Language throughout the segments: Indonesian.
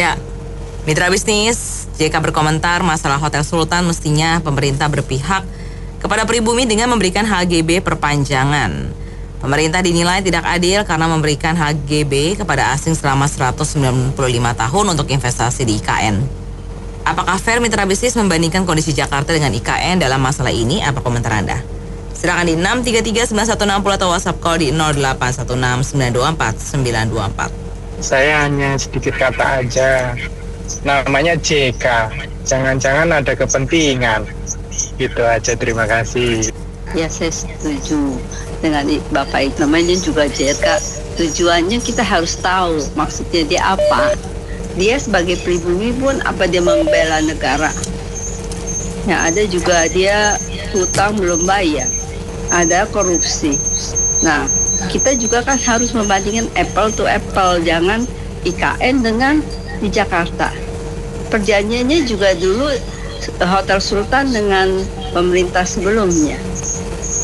Ya, mitra bisnis, JK berkomentar masalah Hotel Sultan mestinya pemerintah berpihak kepada pribumi dengan memberikan HGB perpanjangan. Pemerintah dinilai tidak adil karena memberikan HGB kepada asing selama 195 tahun untuk investasi di IKN. Apakah fair mitra bisnis membandingkan kondisi Jakarta dengan IKN dalam masalah ini? Apa komentar Anda? Silakan di 633-9160 atau WhatsApp call di 0816-924-924. Saya hanya sedikit kata aja, namanya JK, jangan-jangan ada kepentingan. Gitu aja, terima kasih. Ya, saya setuju dengan Bapak itu, namanya juga JK. Tujuannya kita harus tahu maksudnya dia apa. Dia sebagai pribumi pun apa dia membela negara. Yang ada juga dia hutang belum bayar, ada korupsi. Nah, kita juga kan harus membandingkan apple to apple, jangan IKN dengan di Jakarta. Perjanjiannya juga dulu Hotel Sultan dengan pemerintah sebelumnya.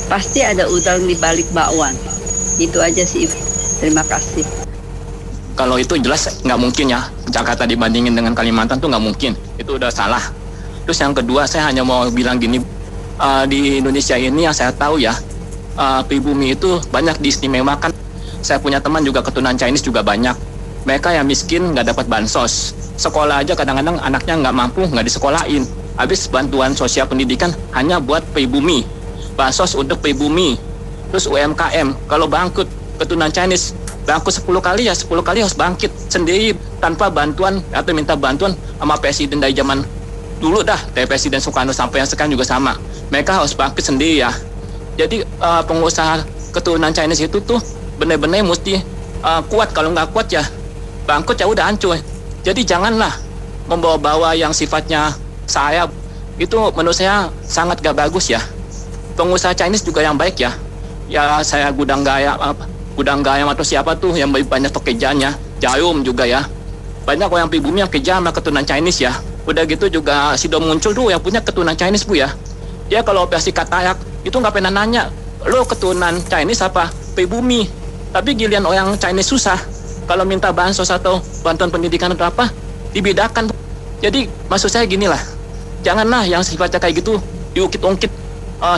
Pasti ada udang di balik bakwan. Itu aja sih. Terima kasih. Kalau itu jelas nggak mungkin ya, Jakarta dibandingin dengan Kalimantan tuh nggak mungkin. Itu udah salah. Terus yang kedua, saya hanya mau bilang gini, di Indonesia ini yang saya tahu ya, pribumi itu banyak diistimewakan. Saya punya teman juga keturunan Chinese juga banyak. Mereka yang miskin nggak dapat bansos. Sekolah aja kadang-kadang anaknya nggak mampu, nggak disekolahin. Habis bantuan sosial pendidikan hanya buat pribumi. Bansos untuk pribumi. Terus UMKM, kalau bangkrut keturunan Chinese, bangkrut 10 kali ya 10 kali harus bangkit sendiri tanpa bantuan atau minta bantuan sama presiden dari zaman dulu dah. Dari Presiden Soekarno sampai yang sekarang juga sama. Mereka harus bangkit sendiri ya. Jadi pengusaha keturunan Chinese itu tuh benar-benar mesti kuat. Kalau nggak kuat ya bangkrut, ya udah hancur. Jadi janganlah membawa-bawa yang sifatnya saya. Itu menurut saya sangat gak bagus ya. Pengusaha Chinese juga yang baik ya. Ya saya gudang garam atau siapa tuh yang banyak pekerjaannya. Jarum juga ya. Banyak orang pribumi yang kerja sama keturunan Chinese ya. Udah gitu juga Sido muncul tuh yang punya keturunan Chinese Bu ya. Dia kalau operasi katarak itu nggak pernah nanya, lo keturunan Chinese apa pribumi. Tapi giliran orang Chinese susah, kalau minta bansos atau bantuan pendidikan atau apa, dibedakan. Jadi maksud saya gini lah, janganlah yang sifatnya kayak gitu diungkit-ungkit.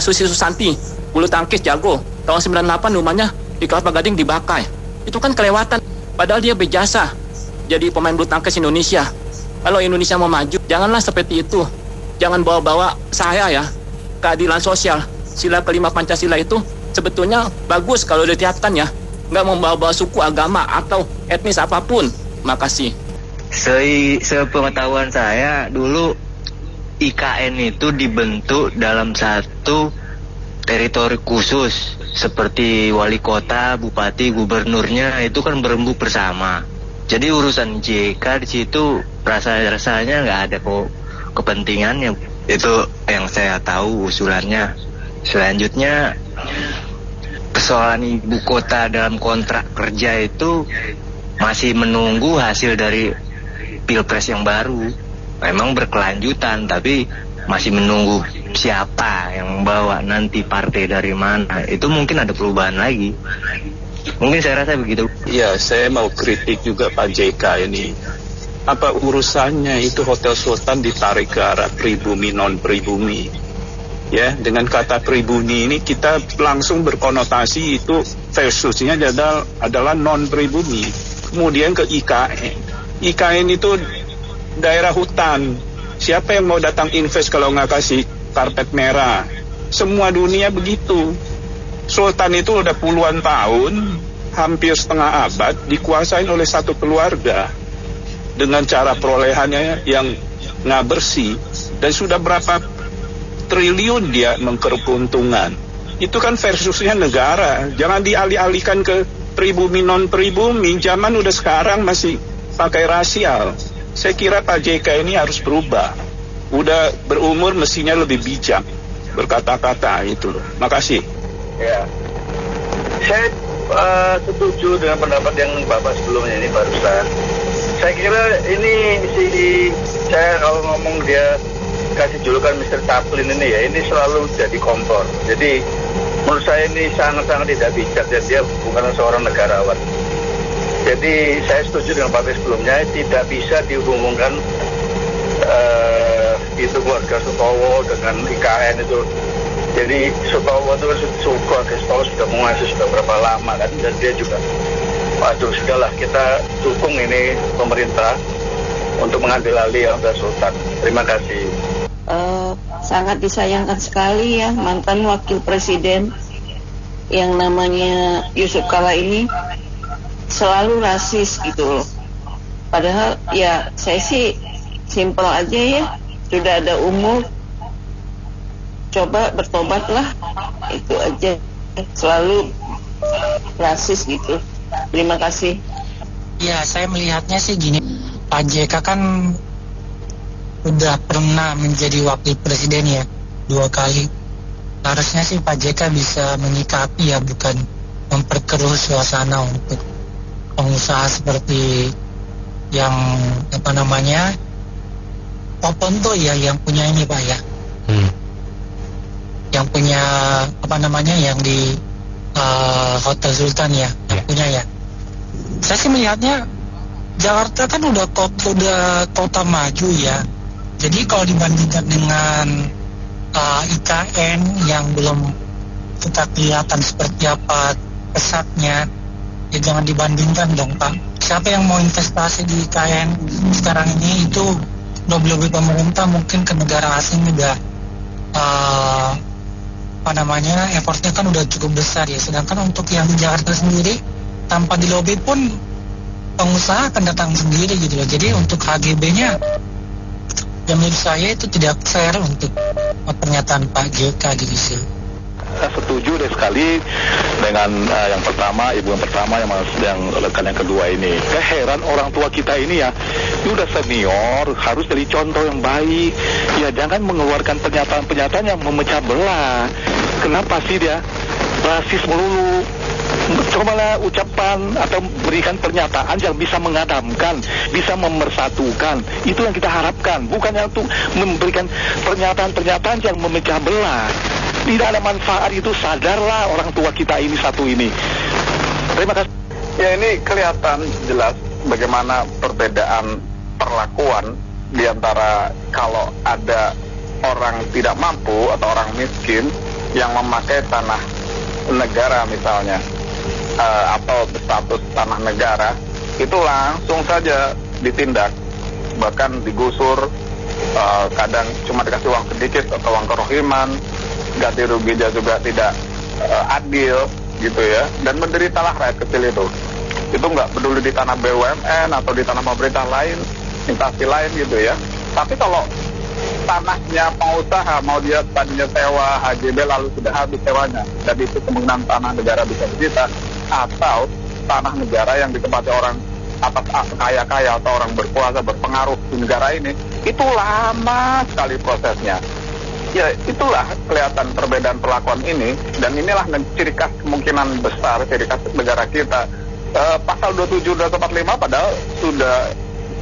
Susi Susanti, bulu tangkis jago, tahun 98 rumahnya di Kelapa Gading dibakar. Itu kan kelewatan, padahal dia berjasa jadi pemain bulu tangkis Indonesia. Kalau Indonesia mau maju, janganlah seperti itu. Jangan bawa-bawa saya ya. Keadilan sosial, sila kelima Pancasila itu sebetulnya bagus kalau ditiapkan ya, nggak membawa-bawa suku, agama atau etnis apapun. Makasih. Sepengetahuan saya dulu IKN itu dibentuk dalam satu teritori khusus, seperti wali kota, bupati, gubernurnya itu kan berembuk bersama. Jadi urusan JK di situ rasanya nggak ada kok kepentingannya. Itu yang saya tahu usulannya. Selanjutnya, persoalan ibu kota dalam kontrak kerja itu masih menunggu hasil dari Pilpres yang baru. Memang berkelanjutan, tapi masih menunggu siapa yang membawa nanti, partai dari mana. Itu mungkin ada perubahan lagi. Mungkin saya rasa begitu. Ya, saya mau kritik juga Pak JK ini. Apa urusannya itu Hotel Sultan ditarik ke arah pribumi non-pribumi? Ya, dengan kata pribumi ini kita langsung berkonotasi itu versusnya adalah non-pribumi. Kemudian ke IKN. IKN itu daerah hutan. Siapa yang mau datang invest kalau nggak kasih karpet merah? Semua dunia begitu. Sultan itu udah puluhan tahun, hampir setengah abad, dikuasain oleh satu keluarga. Dengan cara perolehannya yang nggak bersih, dan sudah berapa triliun dia mengkeruk keuntungan. Itu kan versusnya negara, jangan dialih-alihkan ke pribumi non-pribumi. Zaman udah sekarang masih pakai rasial. Saya kira Pak JK ini harus berubah. Udah berumur mestinya lebih bijak berkata-kata itu loh. Makasih. Ya, saya setuju dengan pendapat yang Bapak sebelumnya ini barusan. Saya kira ini saya kalau ngomong dia kasih julukan Mr. Chaplin ini ya, ini selalu jadi kompor. Jadi menurut saya ini sangat-sangat tidak bijak dan dia bukan seorang negarawan. Jadi saya setuju dengan Pak sebelumnya, tidak bisa dihubungkan itu keluarga Sutowo dengan IKN itu. Jadi Sutowo itu keluarga Sutowo sudah menguasai sudah berapa lama kan, dan dia juga, waduh sudahlah, kita dukung ini pemerintah untuk mengambil alih Hotel Sultan. Terima kasih. Sangat disayangkan sekali ya, mantan wakil presiden yang namanya Yusuf Kala ini selalu rasis gitu loh. Padahal ya saya sih simpel aja ya, sudah ada umur, coba bertobatlah, itu aja. Selalu rasis gitu. Terima kasih. Ya, saya melihatnya sih gini, Pak JK kan udah pernah menjadi wakil presiden ya 2 kali. Harusnya sih Pak JK bisa menyikapi ya, bukan memperkeruh suasana untuk pengusaha seperti yang Poponto ya, yang punya ini Pak ya, yang punya yang di Hotel Sultan ya, yang punya ya. Saya sih melihatnya Jakarta kan udah kota maju ya. Jadi kalau dibandingkan dengan IKN yang belum kita kelihatan seperti apa pesatnya, ya jangan dibandingkan dong Pak. Siapa yang mau investasi di IKN sekarang ini? Itu lobby pemerintah mungkin ke negara asing udah effortnya kan udah cukup besar ya. Sedangkan untuk yang di Jakarta sendiri tanpa di lobby pun pengusaha akan datang sendiri gitu loh. Jadi untuk HGB-nya ya menurut saya itu tidak fair untuk pernyataan Pak JK gitu sih. Saya setuju deh sekali dengan yang pertama, ibu yang pertama, yang rekan yang kedua ini. Saya heran orang tua kita ini ya, ini udah senior, harus jadi contoh yang baik. Ya jangan mengeluarkan pernyataan-pernyataan yang memecah belah. Kenapa sih dia rasis melulu? Cobalah ucapan atau berikan pernyataan yang bisa mengadamkan, bisa memersatukan. Itu yang kita harapkan, bukannya untuk memberikan pernyataan-pernyataan yang memecah belah. Tidak ada manfaat itu, sadarlah orang tua kita ini satu ini. Terima kasih. Ya, ini kelihatan jelas bagaimana perbedaan perlakuan di antara kalau ada orang tidak mampu atau orang miskin yang memakai tanah negara misalnya, atau berstatus tanah negara, itu langsung saja ditindak, bahkan digusur, kadang cuma dikasih uang sedikit atau uang kerohiman, ganti ruginya juga tidak adil gitu ya, dan menderitalah rakyat kecil itu nggak peduli di tanah BUMN atau di tanah pemerintah lain, instansi lain gitu ya. Tapi kalau tanahnya pengusaha mau dia tadinya sewa HGB lalu sudah habis sewanya, jadi itu kemungkinan tanah negara bisa disita, atau tanah negara yang ditempati orang atas kaya-kaya atau orang berkuasa berpengaruh di negara ini, itu lama sekali prosesnya. Ya itulah kelihatan perbedaan perlakuan ini, dan inilah ciri khas kemungkinan besar, ciri khas negara kita. Pasal 27 dan 45 padahal sudah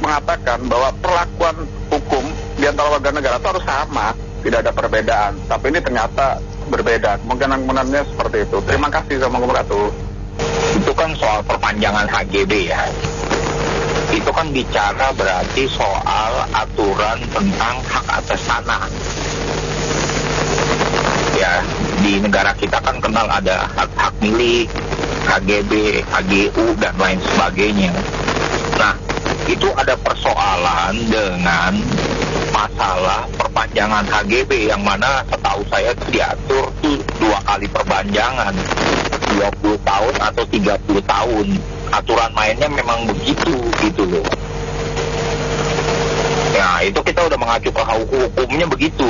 mengatakan bahwa perlakuan hukum di antara warga negara itu harus sama, tidak ada perbedaan. Tapi ini ternyata berbeda. Kemungkinan-kemungkinannya seperti itu. Terima kasih sama wabarakatuh. Itu kan soal perpanjangan HGB ya. Itu kan bicara berarti soal aturan tentang hak atas tanah. Ya, di negara kita kan kenal ada hak milik, HGB, HGU, dan lain sebagainya. Nah, itu ada persoalan dengan masalah perpanjangan HGB yang mana setahu saya diatur tuh 2 kali perpanjangan, 20 tahun atau 30 tahun. Aturan mainnya memang begitu gitu loh. Ya, itu kita udah mengacu ke hukumnya begitu.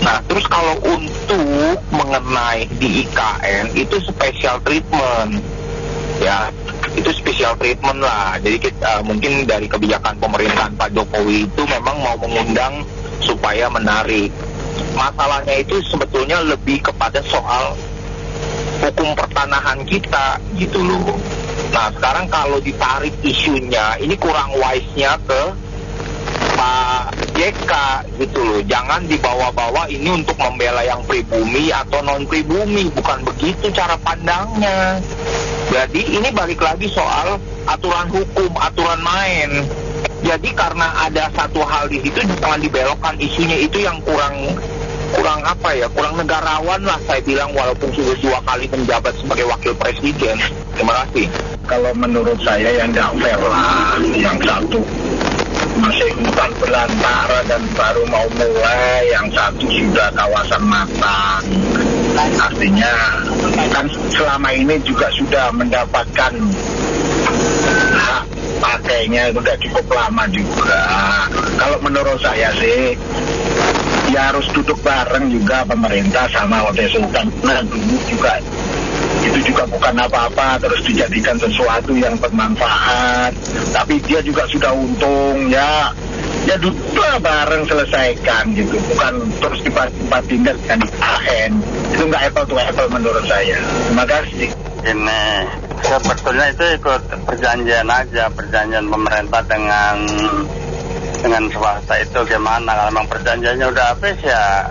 Nah, terus kalau untuk mengenai di IKN itu special treatment. Ya, itu special treatment lah. Jadi kita, mungkin dari kebijakan pemerintahan Pak Jokowi itu memang mau mengundang supaya menarik. Masalahnya itu sebetulnya lebih kepada soal hukum pertanahan kita gitu loh. Nah, sekarang kalau ditarik isunya, ini kurang wise-nya ke Pak JK gitu loh. Jangan dibawa-bawa ini untuk membela yang pribumi atau non pribumi, bukan begitu cara pandangnya. Jadi ini balik lagi soal aturan hukum, aturan main. Jadi karena ada satu hal di situ jangan dibelokkan isunya, itu yang kurang negarawan lah saya bilang, walaupun sudah 2 kali menjabat sebagai wakil presiden. Terima kasih. Kalau menurut saya yang nggak fair lah, yang satu masih hutan belantara dan baru mau mulai, yang satu sudah kawasan matang. Artinya kan selama ini juga sudah mendapatkan hak pakainya, sudah cukup lama juga. Kalau menurut saya sih ya harus duduk bareng juga pemerintah sama Hotel Sultan. Nah dulu juga itu juga bukan apa-apa terus dijadikan sesuatu yang bermanfaat, tapi dia juga sudah untung ya duduklah bareng selesaikan gitu, bukan terus ditinggal dengan IKN. Itu nggak apple to apple menurut saya. Terima kasih. Ini sebetulnya itu ikut perjanjian aja, perjanjian pemerintah dengan swasta itu gimana. Kalau memang perjanjiannya udah habis ya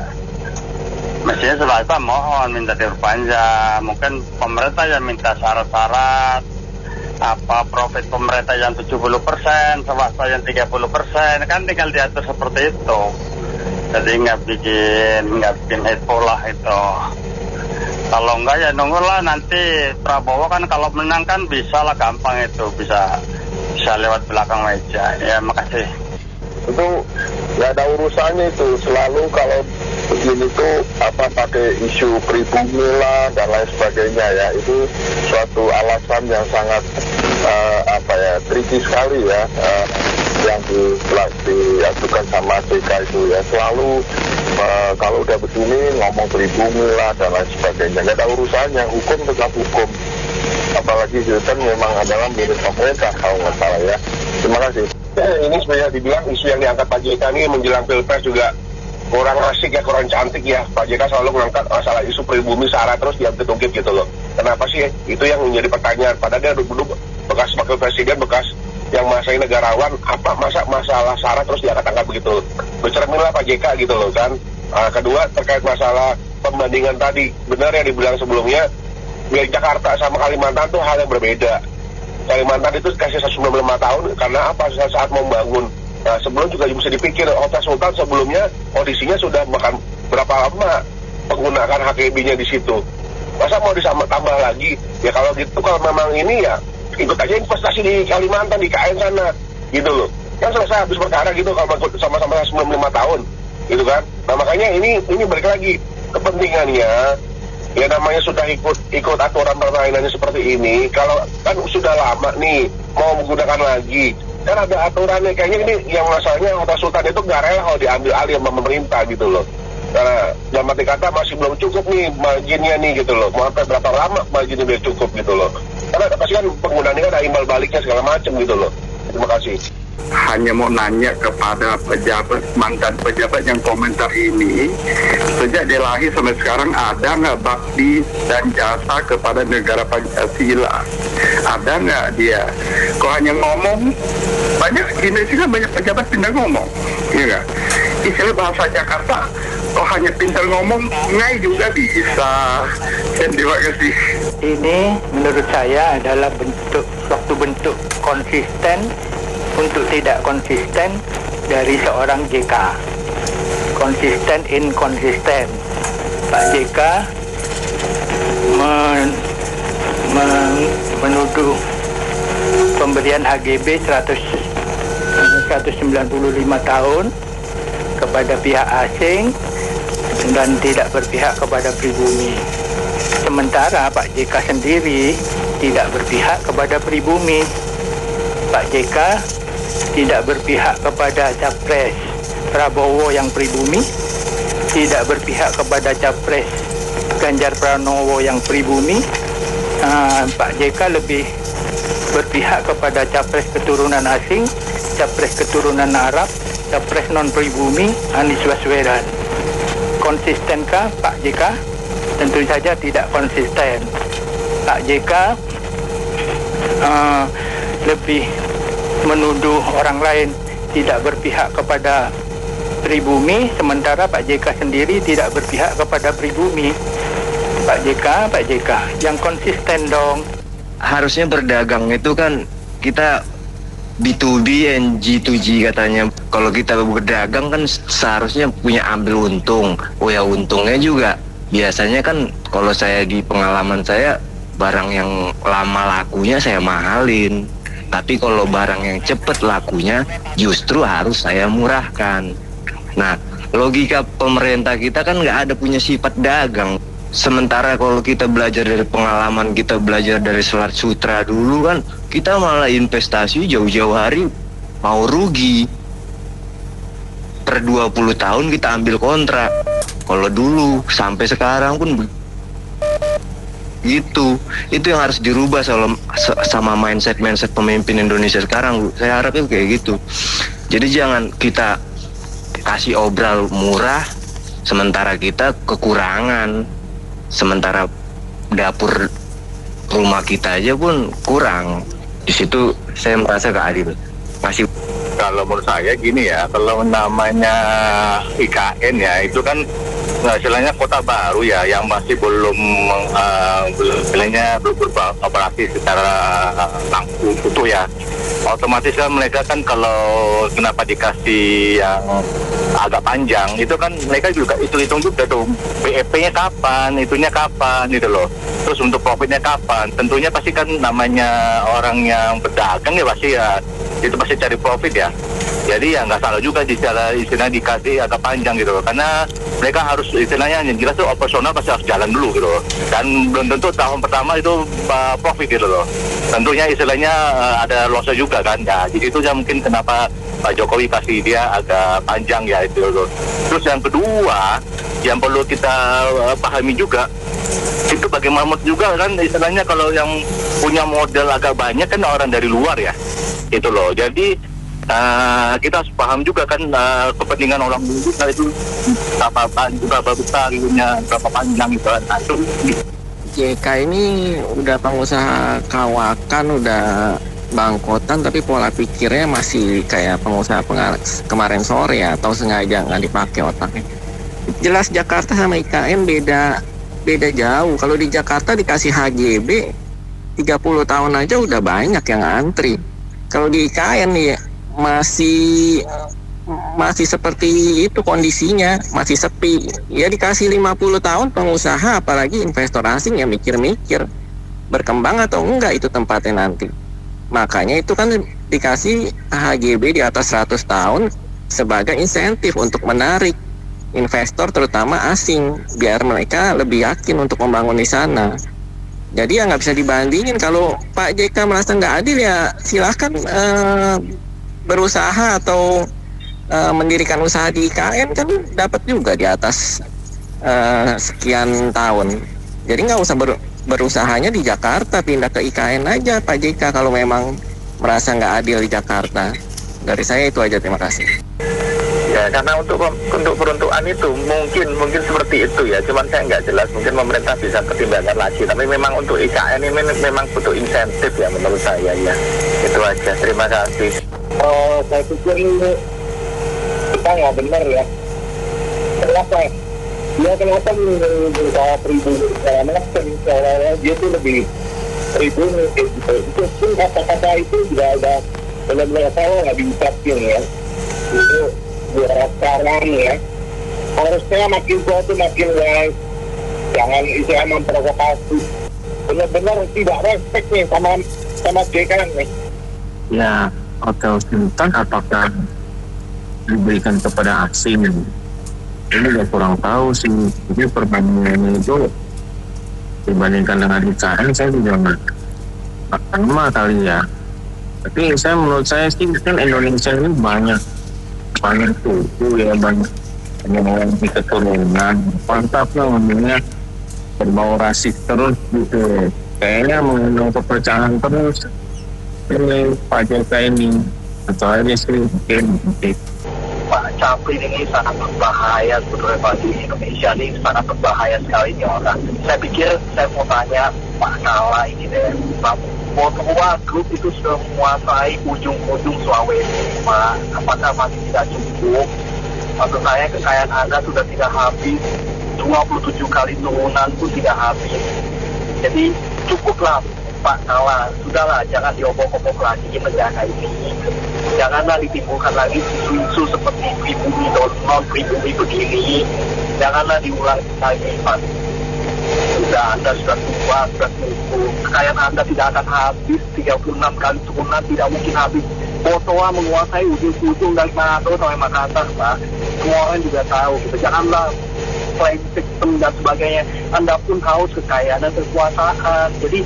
mestinya swasta mohon minta diperpanjang. Mungkin pemerintah yang minta syarat-syarat, apa profit pemerintah yang 70%, swasta yang 30%, kan tinggal diatur seperti itu. Jadi nggak bikin heboh lah itu. Kalau enggak ya nunggulah nanti Prabowo kan kalau menang kan bisa lah, gampang itu, bisa lewat belakang meja. Ya makasih. Itu nggak ada urusannya itu, selalu kalau begini tuh pakai isu pribumi lah dan lain sebagainya ya, itu suatu alasan yang sangat tricky sekali ya, yang diajukan sama JK itu ya, selalu kalau udah begini ngomong pribumi lah dan lain sebagainya, nggak ada urusannya, hukum tetap hukum, apalagi Sultan memang adalah milik pemerintah kalau nggak salah ya. Terima kasih. Ini sebenarnya dibilang isu yang diangkat Pak JK ini menjelang Pilpres juga kurang asik ya, kurang cantik ya. Pak JK selalu mengangkat masalah isu pribumi SARA terus diungkit gitu loh. Kenapa sih itu yang menjadi pertanyaan? Padahal dia dulu bekas wakil presiden, bekas yang masai negarawan, apa masalah SARA terus diangkat-angkat begitu. Bercerminlah Pak JK gitu loh kan. Kedua terkait masalah pembandingan tadi, benar yang dibilang sebelumnya, wilayah Jakarta sama Kalimantan tuh hal yang berbeda. Kalimantan itu kasih 95 tahun karena apa, saat mau bangun. Nah sebelum juga bisa dipikir Hotel Sultan sebelumnya audisinya sudah bahkan berapa lama menggunakan HKB-nya di situ. Masa mau tambah lagi? Ya kalau gitu, kalau memang ini ya ikut aja investasi di Kalimantan, di KN sana gitu loh. Kan selesai habis perkara gitu kalau sama-sama 95 tahun gitu kan. Nah makanya ini balik lagi kepentingannya. Ya namanya sudah ikut aturan permainannya seperti ini. Kalau kan sudah lama nih mau menggunakan lagi, kan ada aturannya. Kayaknya ini yang masalahnya Hotel Sultan itu nggak rela kalau diambil alih sama pemerintah gitu loh. Karena dalam arti kata masih belum cukup nih marginnya nih gitu loh. Mau sampai berapa lama marginnya biar cukup gitu loh. Karena pasti kan penggunaan ini kan ada imbal baliknya segala macam gitu loh. Terima kasih. Hanya mau nanya kepada mantan pejabat yang komentar ini, sejak dia lahir sampai sekarang ada nggak bakti dan jasa kepada negara Pancasila? Ada nggak dia? Kok hanya ngomong? Banyak di Indonesia kan banyak pejabat pintar ngomong, iya nggak? Istilah bahasa Jakarta, kok hanya pintar ngomong, ngai juga bisa. Dan terima kasih. Ini menurut saya adalah suatu bentuk konsisten untuk tidak konsisten dari seorang JK. Konsisten inkonsisten. Pak JK menuduh pemberian HGB 195 tahun kepada pihak asing dan tidak berpihak kepada pribumi. Sementara Pak JK sendiri tidak berpihak kepada pribumi. Pak JK tidak berpihak kepada Capres Prabowo yang pribumi, tidak berpihak kepada Capres Ganjar Pranowo yang pribumi. Pak JK lebih berpihak kepada Capres keturunan asing, Capres keturunan Arab, Capres non-pribumi, Anies Baswedan. Konsistenkah Pak JK? Tentu saja tidak konsisten. Pak JK lebih menuduh orang lain tidak berpihak kepada pribumi, sementara Pak JK sendiri tidak berpihak kepada pribumi. Pak JK, yang konsisten dong. harusnya berdagang itu kan kita B2B and G2G katanya. Kalau kita berdagang kan seharusnya punya ambil untung. Oh ya, untungnya juga biasanya kan kalau saya di pengalaman saya, barang yang lama lakunya saya mahalin. Tapi kalau barang yang cepet lakunya justru harus saya murahkan. Nah, logika pemerintah kita kan nggak ada punya sifat dagang. Sementara kalau kita belajar dari pengalaman, kita belajar dari Selat Sutra dulu kan, kita malah investasi jauh-jauh hari mau rugi. Per 20 tahun kita ambil kontrak. Kalau dulu sampai sekarang pun gitu. Itu yang harus dirubah sama mindset pemimpin Indonesia sekarang. Saya harap itu kayak gitu. Jadi jangan kita kasih obral murah sementara kita kekurangan. Sementara dapur rumah kita aja pun kurang. Di situ saya merasa gak adil. Masih kalau menurut saya gini ya, kalau namanya IKN ya itu kan istilahnya kota baru ya, yang masih belum istilahnya beroperasi secara langsung utuh ya. Otomatis kan mereka kan kalau kenapa dikasih yang agak panjang itu kan mereka juga hitung juga tuh BEP-nya kapan, itunya kapan gitu loh. Terus untuk profitnya kapan? Tentunya pasti kan namanya orang yang berdagang ya pasti ya itu pasti cari profit ya. Jadi ya nggak salah juga istilah dikasih agak panjang gitu loh. Karena mereka harus istilahnya yang jelas tuh operasional pasti harus jalan dulu gitu loh. Dan belum tentu tahun pertama itu profit gitu loh. Tentunya istilahnya ada lossnya juga kan. Ya, jadi itu ya mungkin kenapa Pak Jokowi kasih dia agak panjang ya itu loh. Terus yang kedua yang perlu kita pahami juga itu bagaimana juga kan istilahnya kalau yang punya modal agak banyak kan orang dari luar ya itu loh. Jadi kita harus paham juga kan kepentingan orang dulu itu berapa besar punya berapa panjang gitu kan. JK ini udah pengusaha kawakan, udah bangkotan, tapi pola pikirnya masih kayak pengusaha kemarin sore ya, atau sengaja nggak dipakai otaknya. Jelas Jakarta sama IKN beda jauh. Kalau di Jakarta dikasih HGB 30 tahun aja udah banyak yang antri. Kalau di IKN nih masih seperti itu kondisinya, masih sepi. Ya dikasih 50 tahun pengusaha, apalagi investor asing yang mikir-mikir berkembang atau enggak itu tempatnya nanti. Makanya itu kan dikasih HGB di atas 100 tahun sebagai insentif untuk menarik investor terutama asing, biar mereka lebih yakin untuk membangun di sana. Jadi ya nggak bisa dibandingin. Kalau Pak JK merasa nggak adil ya silahkan berusaha atau mendirikan usaha di IKN, kan dapat juga di atas sekian tahun. Jadi nggak usah berusahanya di Jakarta, pindah ke IKN aja Pak JK kalau memang merasa nggak adil di Jakarta. Dari saya itu aja, terima kasih. Ya, karena untuk peruntukan itu mungkin seperti itu ya, cuman saya nggak jelas, mungkin pemerintah bisa pertimbangkan lagi, tapi memang untuk IKN ini memang butuh insentif ya menurut saya ya. Itu aja, terima kasih. Saya pikir ini kita nggak benar ya. Kenapa? Dia kenapa berusaha pribumi karena dia tuh lebih pribumi gitu. Itu pun kata-kata itu juga ada benar-benar salah nggak diucapin ya. Itu buat sekarang ya. Harusnya makin tua tuh makin baik. Jangan istilah memprovokasi. Benar-benar tidak respect nih sama JK nih. Ya, Hotel Sultan apakah diberikan kepada asing? Ini juga kurang tahu sih. Jadi perbandingannya itu dibandingkan dengan IKN saya juga nggak sama kali ya. Tapi menurut saya sih kan Indonesia ini banyak suku ya, banyak orang keturunan. Mantap lah ngomongnya berbau rasis terus gitu. Kayaknya mengundang kepercayaan terus ini Pak JK ini. Atau aja sih mungkin. Pak Capri ini sangat berbahaya sebetulnya bagi Indonesia ini, sangat berbahaya sekali ini orang. Saya pikir saya mau tanya Pak Nala ini deh, semua grup itu sudah menguasai ujung-ujung Sulawesi, Pak. Apakah masih tidak cukup? Maksud saya kekayaan Anda sudah tidak habis, 27 kali turunan pun tidak habis. Jadi cukuplah Pak Kala, sudahlah, jangan diobok-obok lagi negara ini. Janganlah ditimbulkan lagi isu-isu seperti pribumi non pribumi begini. Janganlah diulang lagi, Pak. Anda sudah tua, sudah tumbuh. Kekayaan Anda tidak akan habis. 36 kali turunan tidak mungkin habis. Botoa menguasai ujung-ujung dari Manado sampai Makassar, Pak. Semua orang juga tahu. Gitu. Janganlah playing system dan sebagainya. Anda pun haus kekayaan dan kekuasaan. Jadi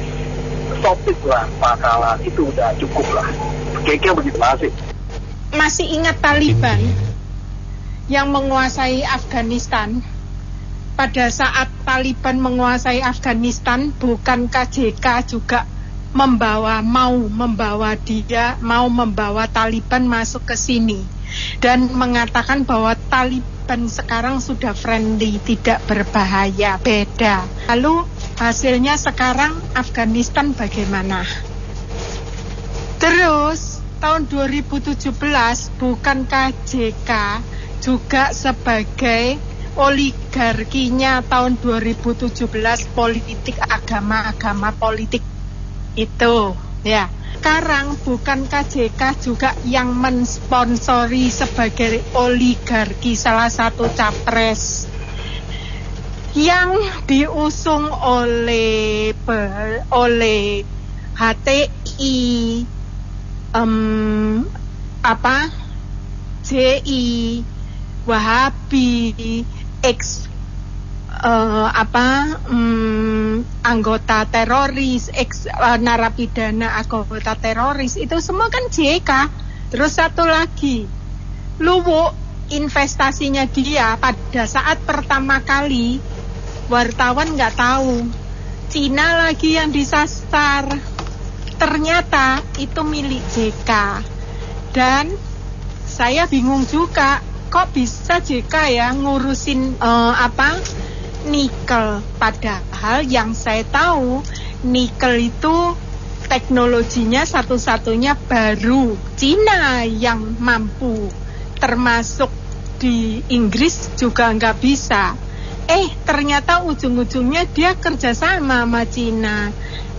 stop it lah, Pak Kala. Itu udah cukup lah. Kayaknya begitu masih. Masih ingat Taliban yang menguasai Afghanistan? Pada saat Taliban menguasai Afghanistan, bukan KJK juga mau membawa Taliban masuk ke sini dan mengatakan bahwa Taliban sekarang sudah friendly, tidak berbahaya, beda. Lalu hasilnya sekarang Afghanistan bagaimana? Terus tahun 2017 bukan KJK juga sebagai oligarkinya tahun 2017 politik agama politik itu ya. Sekarang bukan KJK juga yang mensponsori sebagai oligarki salah satu capres yang diusung oleh HTI, JI, Wahabi, anggota teroris, narapidana anggota teroris, itu semua kan JK. Terus satu lagi, Luwuk, investasinya dia pada saat pertama kali wartawan nggak tahu, Cina lagi yang disasar, ternyata itu milik JK. Dan saya bingung juga, kok bisa JK ya ngurusin nikel, padahal yang saya tahu nikel itu teknologinya satu-satunya baru Cina yang mampu, termasuk di Inggris juga nggak bisa. Ternyata ujung-ujungnya dia kerjasama sama Cina.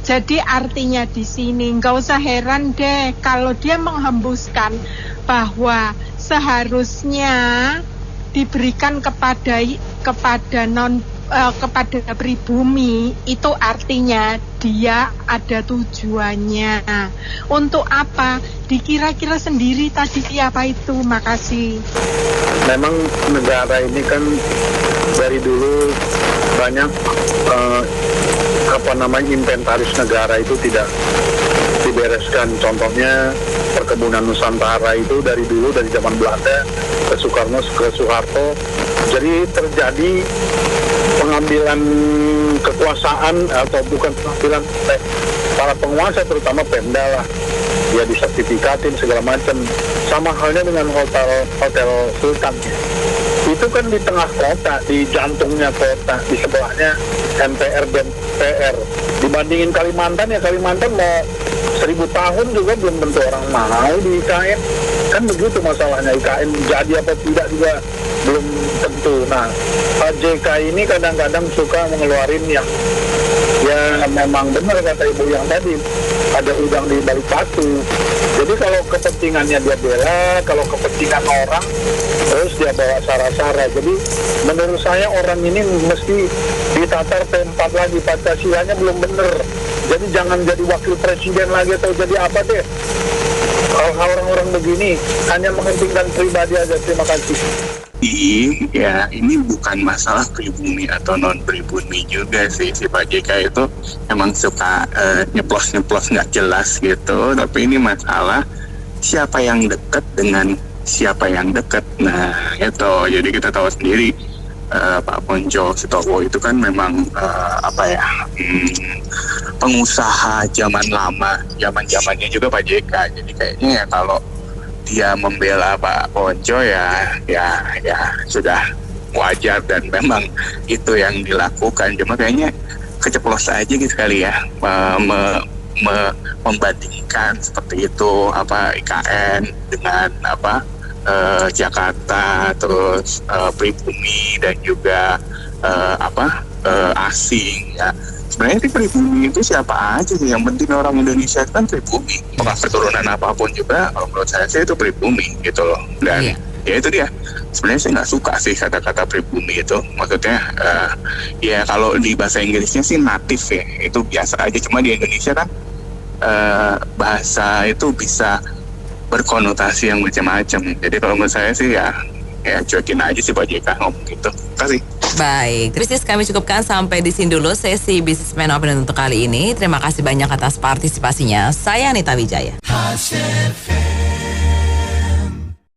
Jadi artinya di sini nggak usah heran deh kalau dia menghembuskan bahwa seharusnya diberikan kepada pribumi, itu artinya dia ada tujuannya. Untuk apa? Dikira-kira sendiri tadi apa itu. Makasih. Memang negara ini kan dari dulu banyak inventaris negara itu tidak dibereskan. Contohnya perkebunan Nusantara itu dari dulu, dari zaman Belanda ke Soekarno ke Soeharto, jadi terjadi pengambilan kekuasaan atau bukan pengambilan para penguasa, terutama Pemda lah, dia disertifikatin segala macam. Sama halnya dengan hotel Sultan, itu kan di tengah kota, di jantungnya kota, di sebelahnya MPR dan PR. Dibandingin Kalimantan, ya Kalimantan mau 1000 tahun juga belum tentu orang mau di IKN. Kan begitu masalahnya, IKN jadi apa tidak juga belum tentu. Nah, Pak JK ini kadang-kadang suka mengeluarin yang ya memang benar kata Ibu yang tadi, ada udang di balik batu. Jadi kalau kepentingannya dia bela, kalau kepentingan orang terus dia bawa sara-sara. Jadi menurut saya orang ini mesti ditatar P4 lagi, Pancasilanya belum benar. Jadi jangan jadi wakil presiden lagi atau jadi apa deh. Kalau orang-orang begini hanya mengentingkan pribadi aja. Terima kasih. Ya ini bukan masalah pribumi atau non pribumi juga sih, si Pak JK itu emang suka nyeplos nggak jelas gitu. Tapi ini masalah siapa yang dekat dengan siapa yang dekat. Nah itu jadi kita tahu sendiri Pak Ponco Sitowo itu kan memang pengusaha zaman lama, zamannya juga Pak JK. Jadi kayaknya ya kalau dia membela Pak Ponco ya sudah wajar dan memang itu yang dilakukan. Cuma kayaknya keceplos aja gitu kali ya membandingkan seperti itu IKN dengan Jakarta, terus pribumi dan juga asing ya. sebenarnya di pribumi itu siapa aja sih, yang penting orang Indonesia kan pribumi, apakah keturunan apapun juga, kalau menurut saya sih itu pribumi gitu loh. Dan ya itu dia, sebenarnya saya nggak suka sih kata-kata pribumi itu, maksudnya ya kalau di bahasa Inggrisnya sih native ya, itu biasa aja, cuma di Indonesia kan bahasa itu bisa berkonotasi yang macam-macam. Jadi kalau menurut saya sih ya cuekin aja sih Pak JK ngomong gitu. Terima kasih. Baik, bisnis kami cukupkan sampai di sini dulu sesi Businessman Open untuk kali ini. Terima kasih banyak atas partisipasinya. Saya Anita Wijaya.